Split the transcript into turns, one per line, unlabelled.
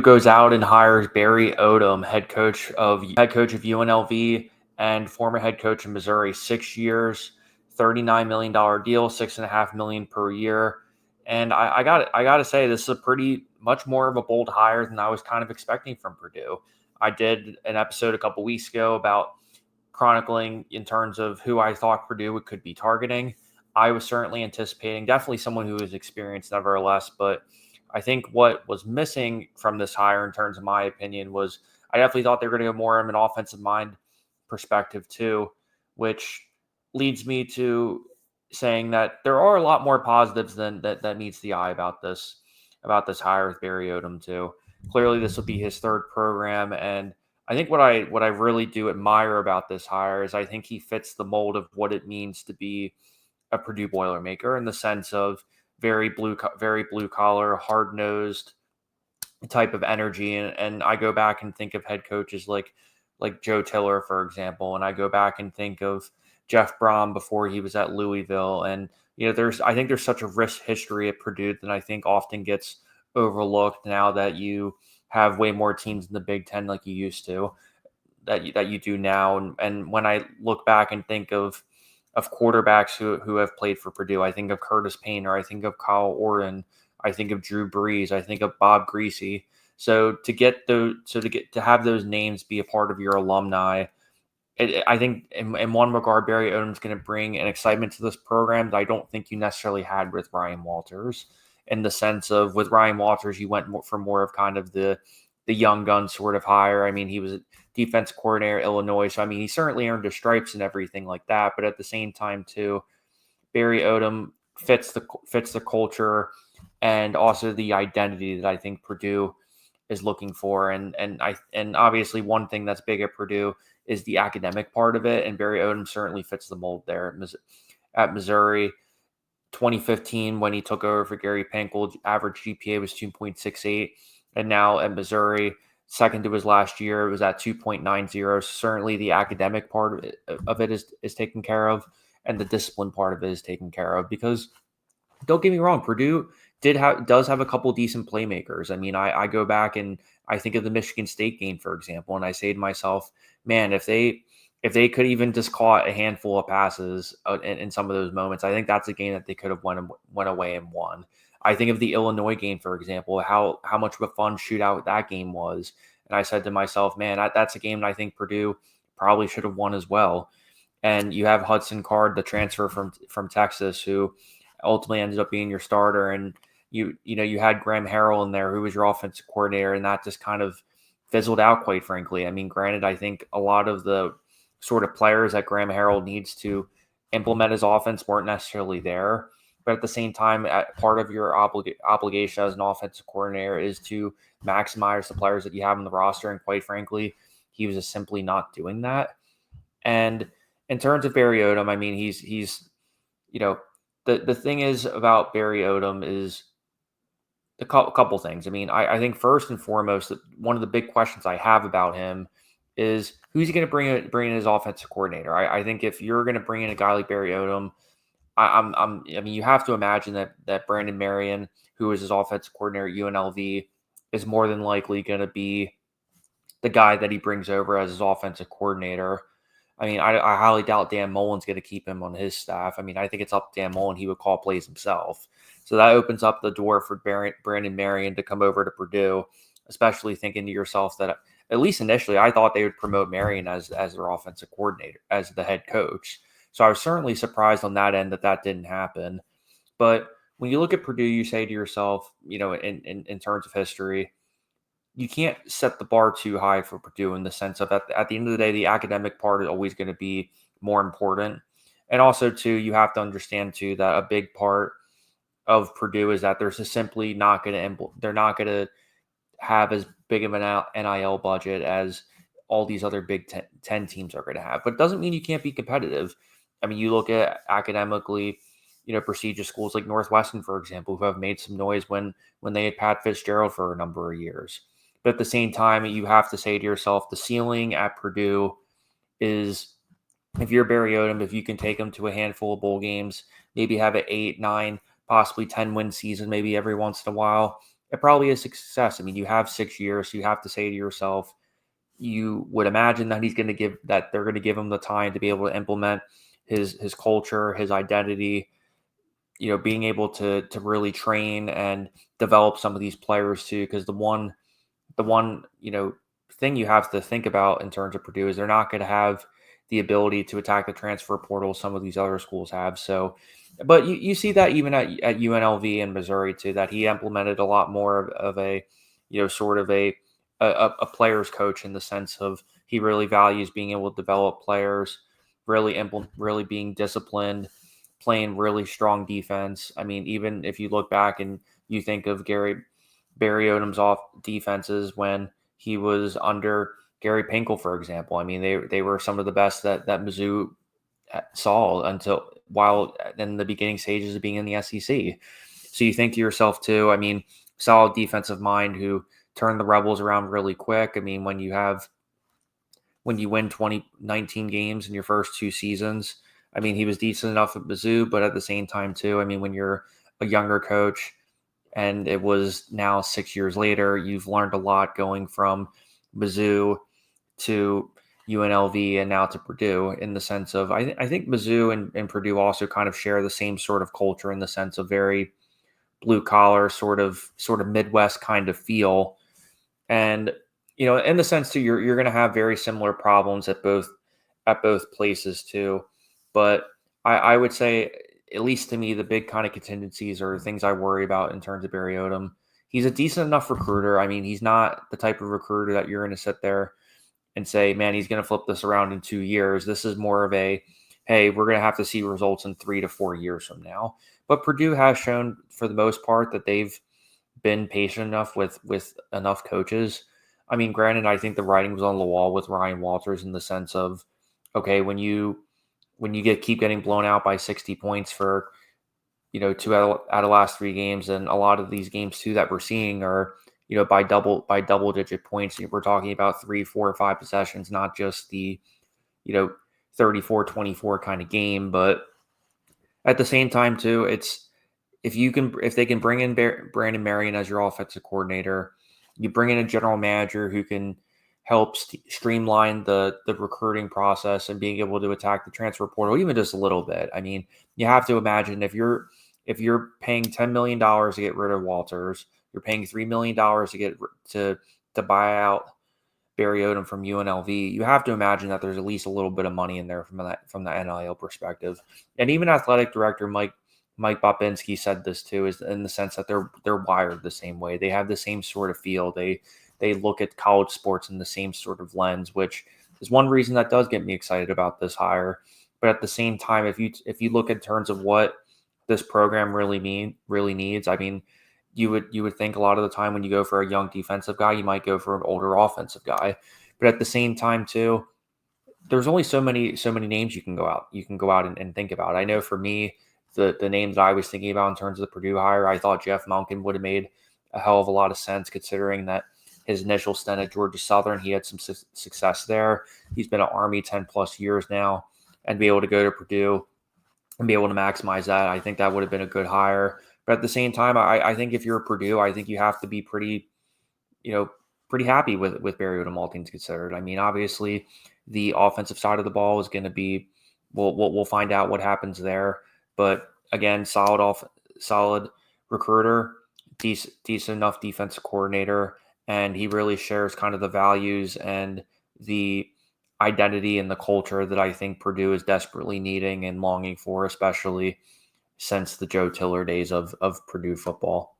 goes out and hires Barry Odom, head coach of UNLV and former head coach of Missouri, 6 years, $39 million deal, $6.5 million per year. And I got to say, this is a pretty much more of a bold hire than I was kind of expecting from Purdue. I did an episode a couple weeks ago about chronicling in terms of who I thought Purdue could be targeting. I was certainly anticipating definitely someone who is experienced, nevertheless, but I think what was missing from this hire, in terms of my opinion, was I definitely thought they were going to go more of an offensive mind perspective too, which leads me to saying that there are a lot more positives than that meets the eye about this hire with Barry Odom too. Clearly, this will be his third program, and I think what I really do admire about this hire is I think he fits the mold of what it means to be a Purdue Boilermaker, in the sense of very blue collar, hard nosed type of energy. And I go back and think of head coaches like Joe Tiller, for example, and I go back and think of Jeff Brom before he was at Louisville. And I think there's such a rich history at Purdue that I think often gets overlooked now that you have way more teams in the Big Ten like you used to, that you do now. And when I look back and think of quarterbacks who have played for Purdue, I think of Curtis Painter, I think of Kyle Orton, I think of Drew Brees, I think of Bob Greasy. So to have those names be a part of your alumni, I think in one regard, Barry Odom's going to bring an excitement to this program that I don't think you necessarily had with Ryan Walters. In the sense of, with Ryan Walters, you went for more of kind of the young gun sort of hire. I mean, he was a defense coordinator at Illinois, so I mean, he certainly earned his stripes and everything like that. But at the same time, too, Barry Odom fits the culture and also the identity that I think Purdue is looking for. And obviously one thing that's big at Purdue is the academic part of it, and Barry Odom certainly fits the mold there at Missouri. 2015, when he took over for Gary Pinkel, average GPA was 2.68, and now at Missouri, second to his last year, it was at 2.90. Certainly the academic part of it is taken care of, and the discipline part of it is taken care of. Because don't get me wrong, Purdue does have a couple decent playmakers. I mean, I go back and I think of the Michigan State game, for example, and I say to myself, man, if they could even just caught a handful of passes in some of those moments, I think that's a game that they could have went away and won. I think of the Illinois game, for example, how much of a fun shootout that game was. And I said to myself, man, that's a game that I think Purdue probably should have won as well. And you have Hudson Card, the transfer from Texas, who ultimately ended up being your starter. And you had Graham Harrell in there, who was your offensive coordinator, and that just kind of fizzled out, quite frankly. I mean, granted, I think a lot of the sort of players that Graham Harrell needs to implement his offense weren't necessarily there. But at the same time, part of your obligation as an offensive coordinator is to maximize the players that you have on the roster. And quite frankly, he was just simply not doing that. And in terms of Barry Odom, I mean, he's the thing is about Barry Odom is a couple things. I mean, I think first and foremost, one of the big questions I have about him is who's he going to bring in as offensive coordinator. I think if you're going to bring in a guy like Barry Odom, I mean, you have to imagine that Brandon Marion, who is his offensive coordinator at UNLV, is more than likely going to be the guy that he brings over as his offensive coordinator. I mean, I highly doubt Dan Mullen's going to keep him on his staff. I mean, I think it's up to Dan Mullen. He would call plays himself. So that opens up the door for Brandon Marion to come over to Purdue, especially thinking to yourself that, at least initially, I thought they would promote Marion as their offensive coordinator, as the head coach. So I was certainly surprised on that end that didn't happen. But when you look at Purdue, you say to yourself, in terms of history, you can't set the bar too high for Purdue, in the sense of at the end of the day, the academic part is always going to be more important. And also, too, you have to understand, too, that a big part of Purdue is that there's just simply not going to they're not going to have as big of an NIL budget as all these other Big Ten teams are going to have. But it doesn't mean you can't be competitive. I mean, you look at academically, prestigious schools like Northwestern, for example, who have made some noise when they had Pat Fitzgerald for a number of years. But at the same time, you have to say to yourself, the ceiling at Purdue is, if you're Barry Odom, if you can take them to a handful of bowl games, maybe have an 8, 9, possibly 10 win season, maybe every once in a while, it probably is success. I mean, you have 6 years, so you have to say to yourself, you would imagine that they're going to give him the time to be able to implement his culture, his identity, being able to really train and develop some of these players too. Because the one thing you have to think about in terms of Purdue is they're not going to have the ability to attack the transfer portal some of these other schools have. So, but you see that even at UNLV and Missouri too, that he implemented a lot more of a sort of a player's coach, in the sense of he really values being able to develop players, really being disciplined, playing really strong defense. I mean, even if you look back and you think of Barry Odom's off defenses when he was under Gary Pinkel, for example. I mean, they were some of the best that Mizzou saw until while in the beginning stages of being in the SEC. So you think to yourself too, I mean, solid defensive mind who turned the Rebels around really quick. I mean, when you win 19 games in your first two seasons, I mean, he was decent enough at Mizzou, but at the same time too, I mean, when you're a younger coach, and it was now 6 years later, you've learned a lot going from Mizzou to UNLV and now to Purdue, in the sense of I think Mizzou and Purdue also kind of share the same sort of culture, in the sense of very blue collar, sort of Midwest kind of feel. And in the sense too, you're going to have very similar problems at both places too. But I would say, at least to me, the big kind of contingencies or things I worry about in terms of Barry Odom. He's a decent enough recruiter. I mean, he's not the type of recruiter that you're going to sit there and say, man, he's going to flip this around in 2 years. This is more of a, hey, we're going to have to see results in 3 to 4 years from now. But Purdue has shown, for the most part, that they've been patient enough with enough coaches. I mean, granted, I think the writing was on the wall with Ryan Walters, in the sense of, okay, when you keep getting blown out by 60 points for two out of the last three games, and a lot of these games too that we're seeing are by double digit points. We're talking about 3, 4, or 5 possessions, not just the you know 34-24 kind of game. But at the same time too, it's if they can bring in Brandon Marion as your offensive coordinator, you bring in a general manager who can help streamline the recruiting process and being able to attack the transfer portal even just a little bit. I mean, you have to imagine, if you're paying $10 million to get rid of Walters, you're paying $3 million to buy out Barry Odom from UNLV. You have to imagine that there's at least a little bit of money in there from the NIL perspective. And even athletic director Mike Bobinski said this too, is in the sense that they're wired the same way. They have the same sort of feel. They look at college sports in the same sort of lens, which is one reason that does get me excited about this hire. But at the same time, if you look in terms of what this program really needs, I mean, you would think a lot of the time when you go for a young defensive guy, you might go for an older offensive guy. But at the same time too, there's only so many names you can go out and think about. I know for me, the names that I was thinking about in terms of the Purdue hire, I thought Jeff Monken would have made a hell of a lot of sense, considering that his initial stint at Georgia Southern, he had some success there. He's been at Army 10 plus years now, and be able to go to Purdue and be able to maximize that, I think that would have been a good hire. But at the same time, I think if you're Purdue, I think you have to be pretty happy with Barry Odom, all things considered. I mean, obviously, the offensive side of the ball is going to be, we'll find out what happens there. But again, solid recruiter, decent enough defensive coordinator, and he really shares kind of the values and the identity and the culture that I think Purdue is desperately needing and longing for, especially since the Joe Tiller days of Purdue football.